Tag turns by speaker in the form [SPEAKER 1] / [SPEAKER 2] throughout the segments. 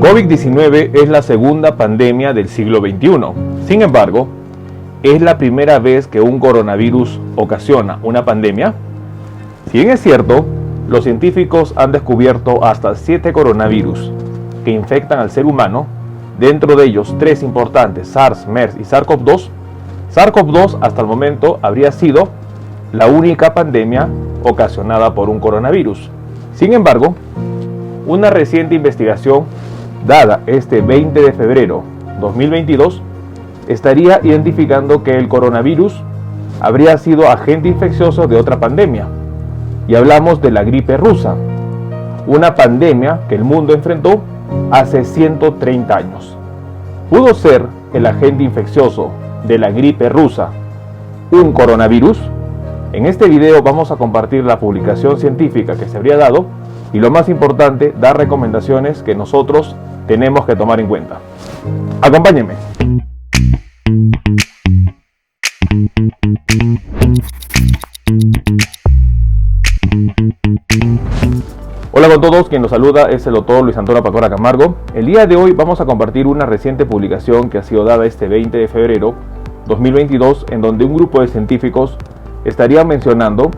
[SPEAKER 1] COVID-19 es la segunda pandemia del siglo XXI. Sin embargo, ¿es la primera vez que un coronavirus ocasiona una pandemia? Si bien es cierto, los científicos han descubierto hasta 7 coronavirus que infectan al ser humano, dentro de ellos 3 importantes, SARS, MERS y SARS-CoV-2. SARS-CoV-2 hasta el momento habría sido la única pandemia ocasionada por un coronavirus. Sin embargo, una reciente investigación dada este 20 de febrero 2022 estaría identificando que el coronavirus habría sido agente infeccioso de otra pandemia. Y hablamos de la gripe rusa, una pandemia que el mundo enfrentó hace 130 años. ¿Pudo ser el agente infeccioso de la gripe rusa un coronavirus? En este video vamos a compartir la publicación científica que se habría dado y, lo más importante, dar recomendaciones que nosotros tenemos que tomar en cuenta. Acompáñenme. Hola con todos, quien nos saluda es el doctor Luis Antonio Pacora Camargo. El día de hoy vamos a compartir una reciente publicación que ha sido dada este 20 de febrero 2022, en donde un grupo de científicos estaría mencionando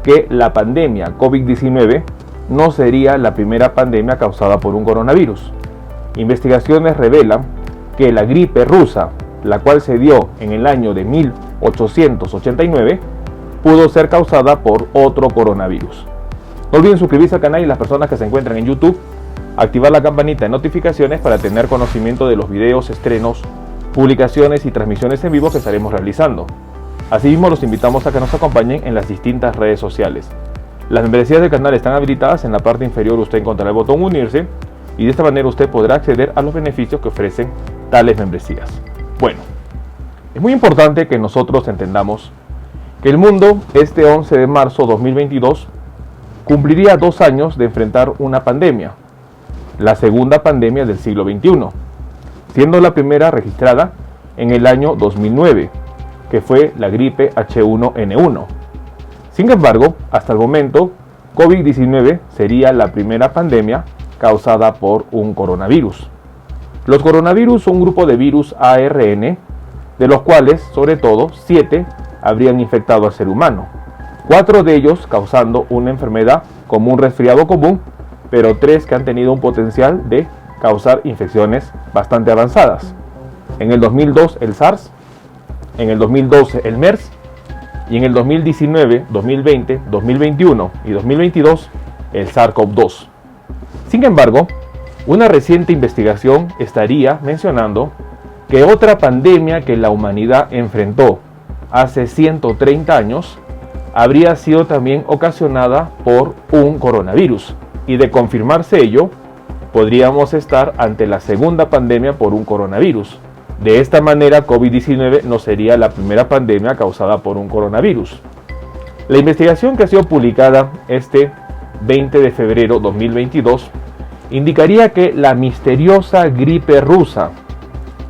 [SPEAKER 1] que la pandemia COVID-19 no sería la primera pandemia causada por un coronavirus. Investigaciones revelan que la gripe rusa, la cual se dio en el año de 1889, pudo ser causada por otro coronavirus. No olviden suscribirse al canal y las personas que se encuentran en YouTube, activar la campanita de notificaciones para tener conocimiento de los videos, estrenos, publicaciones y transmisiones en vivo que estaremos realizando. Asimismo, los invitamos a que nos acompañen en las distintas redes sociales. Las membresías del canal están habilitadas. En la parte inferior usted encontrará el botón unirse y de esta manera usted podrá acceder a los beneficios que ofrecen tales membresías. Bueno, es muy importante que nosotros entendamos que el mundo este 11 de marzo 2022 cumpliría 2 años de enfrentar una pandemia, la segunda pandemia del siglo XXI, siendo la primera registrada en el año 2009, que fue la gripe H1N1. Sin embargo, hasta el momento, COVID-19 sería la primera pandemia causada por un coronavirus. Los coronavirus son un grupo de virus ARN, de los cuales, sobre todo, 7 habrían infectado al ser humano. 4 de ellos causando una enfermedad como un resfriado común, pero 3 que han tenido un potencial de causar infecciones bastante avanzadas. En el 2002 el SARS, en el 2012 el MERS, y en el 2019, 2020, 2021 y 2022 el SARS-CoV-2. Sin embargo, una reciente investigación estaría mencionando que otra pandemia que la humanidad enfrentó hace 130 años habría sido también ocasionada por un coronavirus, y de confirmarse ello, podríamos estar ante la segunda pandemia por un coronavirus. De esta manera, COVID-19 no sería la primera pandemia causada por un coronavirus. La investigación que ha sido publicada este 20 de febrero 2022 indicaría que la misteriosa gripe rusa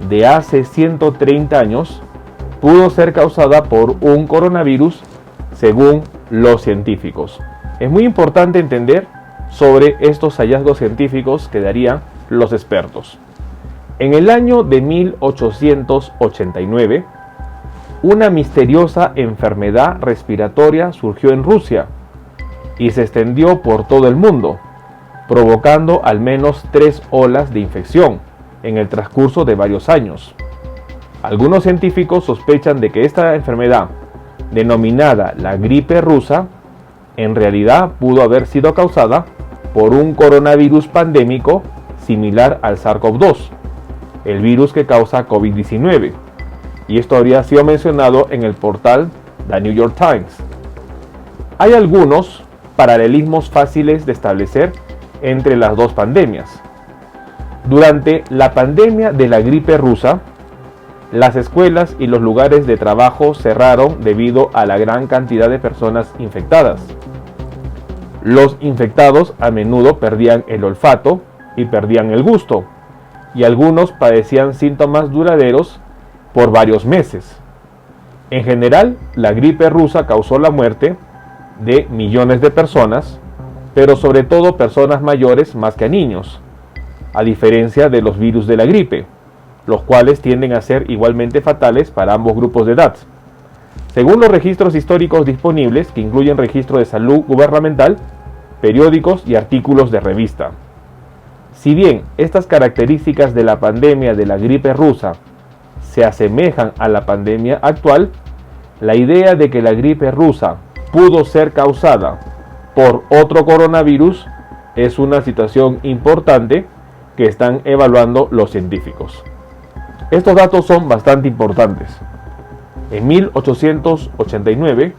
[SPEAKER 1] de hace 130 años pudo ser causada por un coronavirus, según los científicos. Es muy importante entender sobre estos hallazgos científicos que darían los expertos. En el año de 1889, una misteriosa enfermedad respiratoria surgió en Rusia y se extendió por todo el mundo, provocando al menos 3 olas de infección en el transcurso de varios años. Algunos científicos sospechan de que esta enfermedad, denominada la gripe rusa, en realidad pudo haber sido causada por un coronavirus pandémico similar al SARS-CoV-2, el virus que causa COVID-19, y esto habría sido mencionado en el portal The New York Times. Hay algunos paralelismos fáciles de establecer entre las dos pandemias. Durante la pandemia de la gripe rusa, las escuelas y los lugares de trabajo cerraron debido a la gran cantidad de personas infectadas. Los infectados a menudo perdían el olfato y perdían el gusto, y algunos padecían síntomas duraderos por varios meses. En general, la gripe rusa causó la muerte de millones de personas, pero sobre todo personas mayores más que a niños. a diferencia de los virus de la gripe, los cuales tienden a ser igualmente fatales para ambos grupos de edad. Según los registros históricos disponibles, que incluyen registro de salud gubernamental, periódicos y artículos de revista. Si bien estas características de la pandemia de la gripe rusa se asemejan a la pandemia actual, la idea de que la gripe rusa pudo ser causada por otro coronavirus es una situación importante que están evaluando los científicos. Estos datos son bastante importantes. En 1889,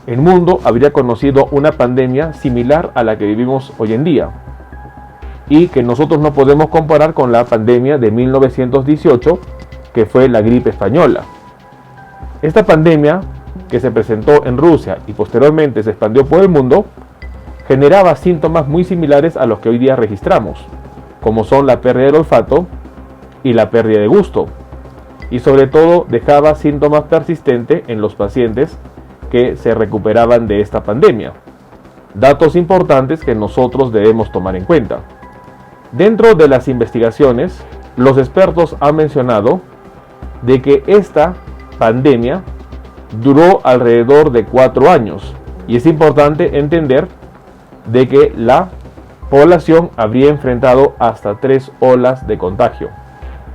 [SPEAKER 1] el mundo habría conocido una pandemia similar a la que vivimos hoy en día, y que nosotros no podemos comparar con la pandemia de 1918, que fue la gripe española. Esta pandemia, que se presentó en Rusia y posteriormente se expandió por el mundo, generaba síntomas muy similares a los que hoy día registramos, como son la pérdida del olfato y la pérdida de gusto, y sobre todo dejaba síntomas persistentes en los pacientes que se recuperaban de esta pandemia. Datos importantes que nosotros debemos tomar en cuenta. Dentro de las investigaciones, los expertos han mencionado de que esta pandemia duró alrededor de 4 años, y es importante entender de que la población habría enfrentado hasta 3 olas de contagio.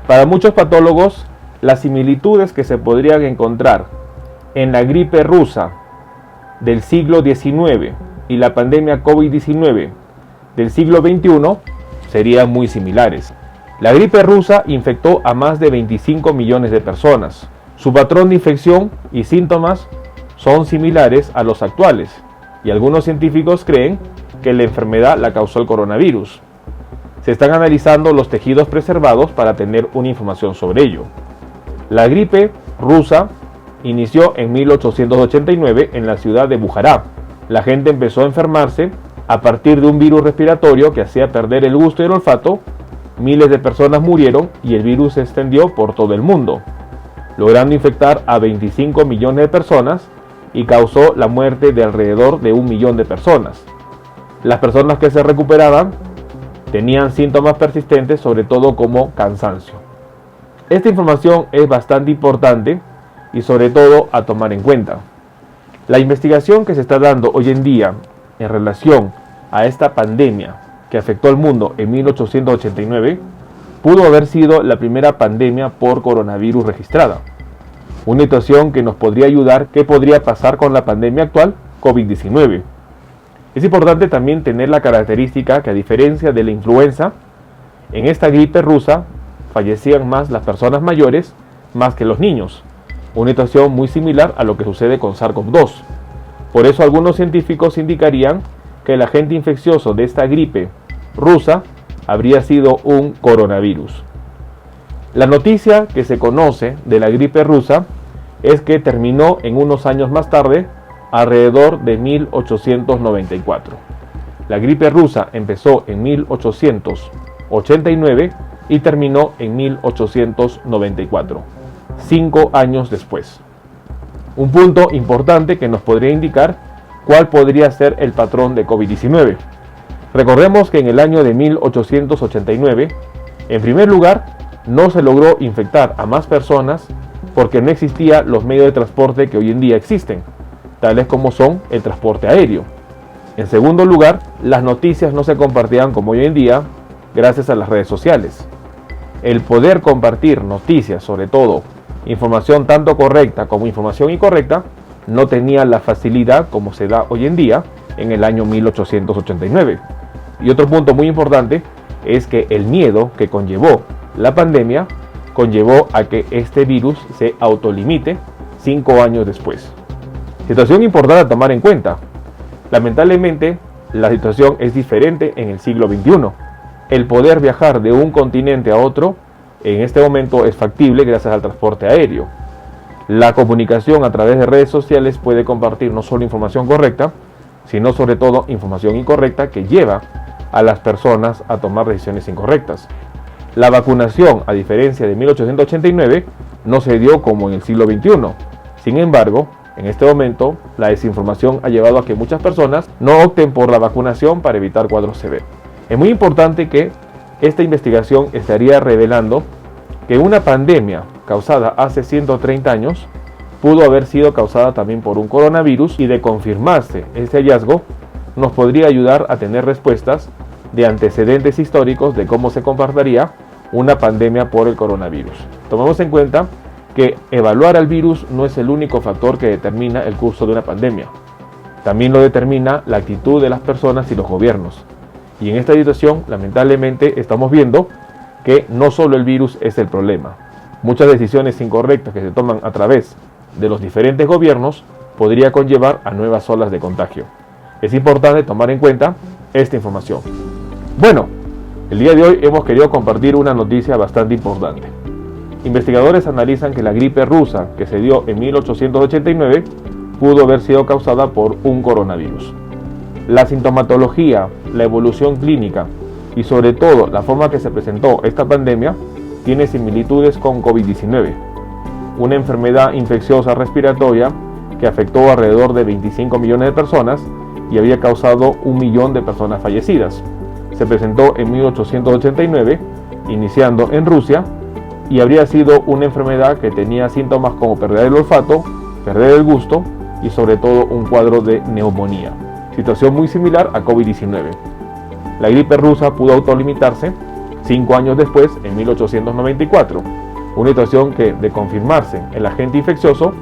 [SPEAKER 1] Para muchos patólogos, las similitudes que se podrían encontrar en la gripe rusa del siglo XIX y la pandemia COVID-19 del siglo XXI serían muy similares. La gripe rusa infectó a más de 25 millones de personas. Su patrón de infección y síntomas son similares a los actuales, y algunos científicos creen que la enfermedad la causó el coronavirus. Se están analizando los tejidos preservados para tener una información sobre ello. La gripe rusa inició en 1889 en la ciudad de Bujará. La gente empezó a enfermarse a partir de un virus respiratorio que hacía perder el gusto y el olfato. Miles de personas murieron y el virus se extendió por todo el mundo, logrando infectar a 25 millones de personas y causó la muerte de alrededor de 1 millón de personas. Las personas que se recuperaban tenían síntomas persistentes, sobre todo como cansancio. Esta información es bastante importante y sobre todo a tomar en cuenta. La investigación que se está dando hoy en día en relación a esta pandemia que afectó al mundo en 1889 pudo haber sido la primera pandemia por coronavirus registrada. Una situación que nos podría ayudar qué podría pasar con la pandemia actual COVID-19. Es importante también tener la característica que, a diferencia de la influenza, en esta gripe rusa fallecían más las personas mayores más que los niños. Una situación muy similar a lo que sucede con SARS-CoV-2. Por eso algunos científicos indicarían que el agente infeccioso de esta gripe rusa habría sido un coronavirus. La noticia que se conoce de la gripe rusa es que terminó en unos años más tarde, alrededor de 1894. La gripe rusa empezó en 1889 y terminó en 1894, 5 años después. Un punto importante que nos podría indicar cuál podría ser el patrón de COVID-19. Recordemos que en el año de 1889, en primer lugar, no se logró infectar a más personas porque no existían los medios de transporte que hoy en día existen, tales como son el transporte aéreo. En segundo lugar, las noticias no se compartían como hoy en día gracias a las redes sociales. El poder compartir noticias, sobre todo información tanto correcta como información incorrecta, no tenía la facilidad como se da hoy en día en el año 1889. Y otro punto muy importante es que el miedo que conllevó la pandemia conllevó a que este virus se autolimite 5 años después. Situación importante a tomar en cuenta. Lamentablemente, la situación es diferente en el siglo XXI. El poder viajar de un continente a otro en este momento es factible gracias al transporte aéreo. La comunicación a través de redes sociales puede compartir no solo información correcta, sino sobre todo información incorrecta que lleva a las personas a tomar decisiones incorrectas. La vacunación, a diferencia de 1889, no se dio como en el siglo XXI. Sin embargo, en este momento, la desinformación ha llevado a que muchas personas no opten por la vacunación para evitar cuadros severos. Es muy importante que Esta investigación estaría revelando que una pandemia causada hace 130 años pudo haber sido causada también por un coronavirus, y de confirmarse este hallazgo nos podría ayudar a tener respuestas de antecedentes históricos de cómo se comportaría una pandemia por el coronavirus. Tomemos en cuenta que evaluar al virus no es el único factor que determina el curso de una pandemia. También lo determina la actitud de las personas y los gobiernos. Y en esta situación, lamentablemente, estamos viendo que no solo el virus es el problema. Muchas decisiones incorrectas que se toman a través de los diferentes gobiernos podría conllevar a nuevas olas de contagio. Es importante tomar en cuenta esta información. Bueno, el día de hoy hemos querido compartir una noticia bastante importante. Investigadores analizan que la gripe rusa que se dio en 1889 pudo haber sido causada por un coronavirus. La sintomatología, la evolución clínica y sobre todo la forma que se presentó esta pandemia tiene similitudes con COVID-19, una enfermedad infecciosa respiratoria que afectó alrededor de 25 millones de personas y había causado 1 millón de personas fallecidas. Se presentó en 1889, iniciando en Rusia, y habría sido una enfermedad que tenía síntomas como perder el olfato, perder el gusto y sobre todo un cuadro de neumonía, situación muy similar a COVID-19. La gripe rusa pudo autolimitarse 5 años después, en 1894, una situación que, de confirmarse el agente infeccioso,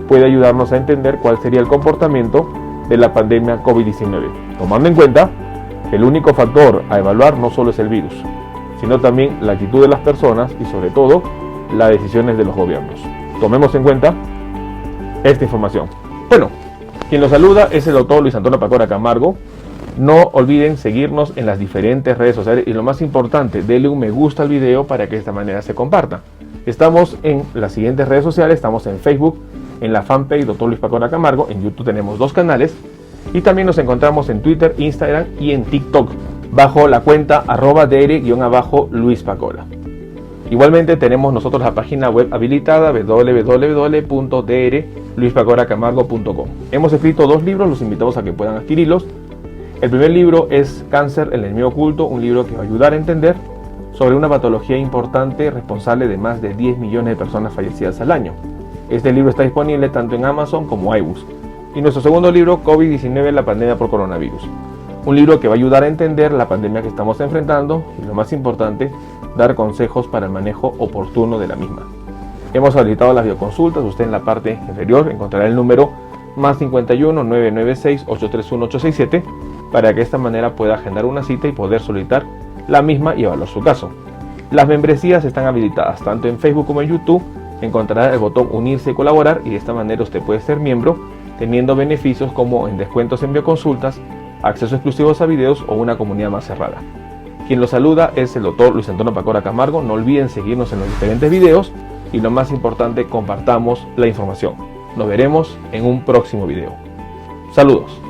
[SPEAKER 1] puede ayudarnos a entender cuál sería el comportamiento de la pandemia COVID-19, tomando en cuenta que el único factor a evaluar no solo es el virus, sino también la actitud de las personas y sobre todo las decisiones de los gobiernos. Tomemos en cuenta esta información. Bueno, quien los saluda es el doctor Luis Antonio Pacora Camargo. No olviden seguirnos en las diferentes redes sociales y lo más importante, denle un me gusta al video para que de esta manera se comparta. Estamos en las siguientes redes sociales, estamos en Facebook, en la fanpage Dr. Luis Pacora Camargo, en YouTube tenemos 2 canales y también nos encontramos en Twitter, Instagram y en TikTok bajo la cuenta @dr_Luis Pacora. Igualmente tenemos nosotros la página web habilitada www.drluispacoracamargo.com. Hemos escrito 2 libros, los invitamos a que puedan adquirirlos. El primer libro es Cáncer, el enemigo oculto, un libro que va a ayudar a entender sobre una patología importante responsable de más de 10 millones de personas fallecidas al año. Este libro está disponible tanto en Amazon como iBooks. Y nuestro segundo libro, COVID-19, la pandemia por coronavirus. Un libro que va a ayudar a entender la pandemia que estamos enfrentando y, lo más importante, dar consejos para el manejo oportuno de la misma. Hemos habilitado las videoconsultas. Usted en la parte inferior encontrará el número +51 996 831 867 para que de esta manera pueda agendar una cita y poder solicitar la misma y evaluar su caso. Las membresías están habilitadas tanto en Facebook como en YouTube. Encontrará el botón unirse y colaborar y de esta manera usted puede ser miembro teniendo beneficios como en descuentos en bioconsultas, acceso exclusivos a videos o una comunidad más cerrada. Quien los saluda es el doctor Luis Antonio Pacora Camargo. No olviden seguirnos en los diferentes videos y lo más importante, compartamos la información. Nos veremos en un próximo video. Saludos.